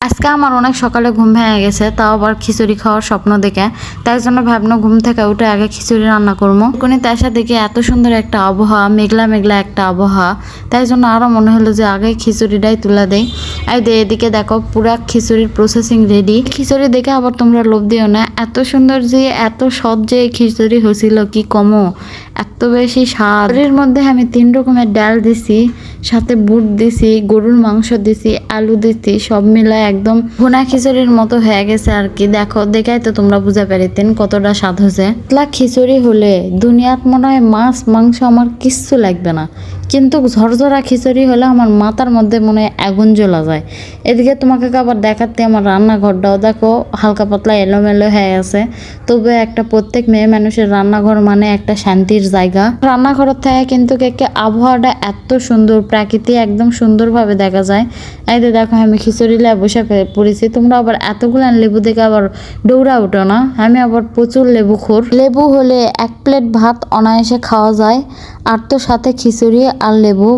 আজকে আমার অনেক সকালে ঘুম ভেঙে গেছে, তাও আবার খিচুড়ি খাওয়ার স্বপ্ন দেখে। তাই জন্য ভাবনা ঘুম থেকে উঠে আগে খিচুড়ি রান্না করবো। কোনি তার সাথে দেখে এত সুন্দর একটা আবহাওয়া, মেঘলা মেঘলা একটা আবহাওয়া, তাই জন্য আরো মনে হলো যে আগে খিচুড়িটাই তুলে দেই। এদিকে দেখো পুরা খিচুড়ির প্রসেসিং রেডি। খিচুড়ি দেখে আবার তোমরা লোভ দিও না, এত সুন্দর যে এত সহজ যে খিচুড়ি হয়েছিল কি কমো, এত বেশি স্বাদ। এর মধ্যে আমি 3 রকমের ডাল দিছি, সাথে বুট দিছি, গরুর মাংস দিছি, আলু দিছি, সব মিলায় একদম ভুনা খিচুড়ির মতো হয়ে গেছে আর কি। দেখো দেখাই তো তোমরা বুঝা পারিতেন কতটা স্বাদ হয়েছে। পাতলা খিচুড়ি হলে দুনিয়াত মনে হয় মাছ মাংস আমার কিচ্ছু লাগবে না, কিন্তু ঝরঝরা খিচুড়ি হলে আমার মাথার মধ্যে মনে হয় আগুন জ্বলা যায়। এদিকে তোমাকে আবার দেখাতে আমার রান্নাঘরটাও দেখো হালকা পাতলা এলোমেলো হয়ে আছে, তবে একটা প্রত্যেক মেয়ে মানুষের রান্নাঘর মানে একটা শান্তির জায়গা। রান্নাঘরের থেকে কিন্তু আবহাওয়াটা এত সুন্দর, প্রাকৃতি একদম সুন্দরভাবে দেখা যায়। এই যে দেখো আমি খিচুড়ি লে বসে পড়েছি। তোমরা আবার এতগুলো লেবু দেখে আবার দৌড়া উঠো না, আমি আবার প্রচুর লেবু খোর। লেবু হলে 1 প্লেট ভাত অনায়াসে খাওয়া যায়, আর তো সাথে খিচুড়ি আর লেবু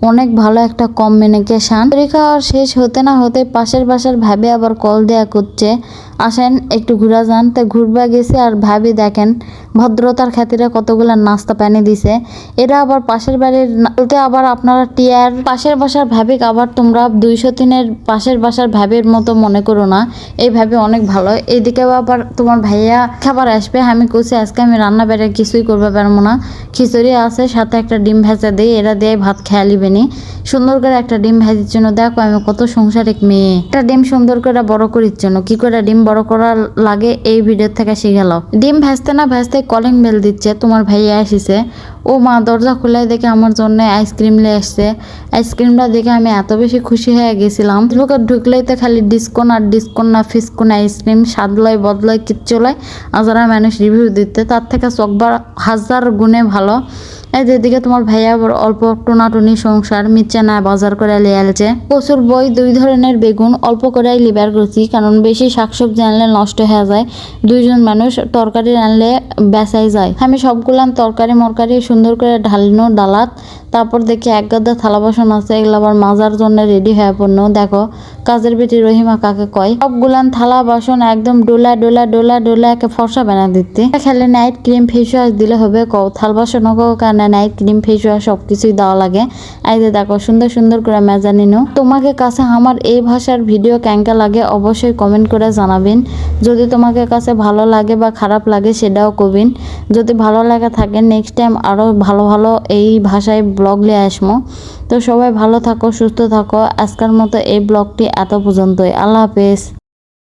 অনেক ভালো একটা কম্বিনেশন। খিচুড়ি খাওয়া শেষ হতে না হতে পাশের বাসার ভাবি আবার কল দেয়া করছে, আসেন একটু ঘুরা যান। তো ঘুরবা গেছে, আর ভাবি দেখেন ভদ্রতার খাতিরে কতগুলা নাস্তা পানি দিছে। এরা আবার পাশের বাড়ির বলতে আবার আপনারা টিয়ার পাশের বাসার ভাবিক আবার তোমরা 203-এর পাশের বাসার ভাবির মতো মনে করো না, এই ভাবি অনেক ভালো। এইদিকেও আবার তোমার ভাইয়া খাবার আসবে, আমি কইছি আজকে আমি রান্না বেড়ে কিছুই করতে পারবো না, খিচুড়ি আছে সাথে একটা ডিম ভাজা দিই, এরা দিয়ে ভাত খেয়া লিবেনি। সুন্দর করে একটা ডিম ভাজির জন্য দেখো আমি কত সংসারিক মেয়ে, একটা ডিম সুন্দর করে বড় করির জন্য কি করে ডিম বড় করা লাগে এই ভিডিও থেকে শিখালো। ডিম ভাজতে না ভাজতে কলিং বেল দিচ্ছে, তোমার ভাইয়া আসিছে। ও মা, দরজা খুলে দেখে আমার জন্য আইসক্রিম নিয়ে আসছে। আইসক্রিমটা দেখে আমি এত বেশি খুশি হয়ে গেছিলাম। ঢুকলেই তো খালি ডিসকোন আর ডিসকোন না ফিসকোন আইসক্রিম, স্বাদ লয় বদলয় কিচ্ছু লয়। আর যারা মানুষ রিভিউ দিতে তার থেকে চকবার 1000 গুণে ভালো। এই যেদিকে তোমার ভাইয়া আবার অল্প টোনাটুনি সংসার মিচ্ছে না বাজার করে লিয়ালছে। প্রচুর বই 2 ধরনের বেগুন অল্প করে লিবার করছি, কারণ বেশি শাকসবজি আনলে নষ্ট হয়ে যায়। 2 জন মানুষ তরকারি আনলে বেচাই যায়। আমি সবগুলান তরকারি মরকারি সুন্দর করে ঢালিনো ডালাত, তারপর দেখি এক গাদা থালা বাসন আছে, এগুলো আবার মাজার জন্য রেডি হয়ে পড়লো। দেখো কাজের বেটি রহিমা কাকে কয়, সবগুলান থালা বাসন একদম ডোলা ডোলা ডোলা ডোলা একে ফর্সা বানা দিতে। খেলে নাইট ক্রিম ফেস ওয়াশ দিলে হবে কও, থাল বাসন কও কারণে নাইট ক্রিম ফেস ওয়াশ সবকিছুই দেওয়া লাগে। এই যে দেখো সুন্দর সুন্দর করে মেজানিনো। তোমাকে কাছে আমার এই ভাষার ভিডিও কেঙ্কা লাগে অবশ্যই কমেন্ট করে জানাবেন। যদি তোমাকে কাছে ভালো লাগে বা খারাপ লাগে সেটাও কবিন। যদি ভালো লাগে থাকে নেক্সট টাইম আরো ভালো ভালো এই ভাষায় ব্লগ নিয়ে আসবো। তো সবাই ভালো থাকো, সুস্থ থাকো। আজকের মতো এই ব্লগটি এত পর্যন্তই। আল্লাহ হাফেজ।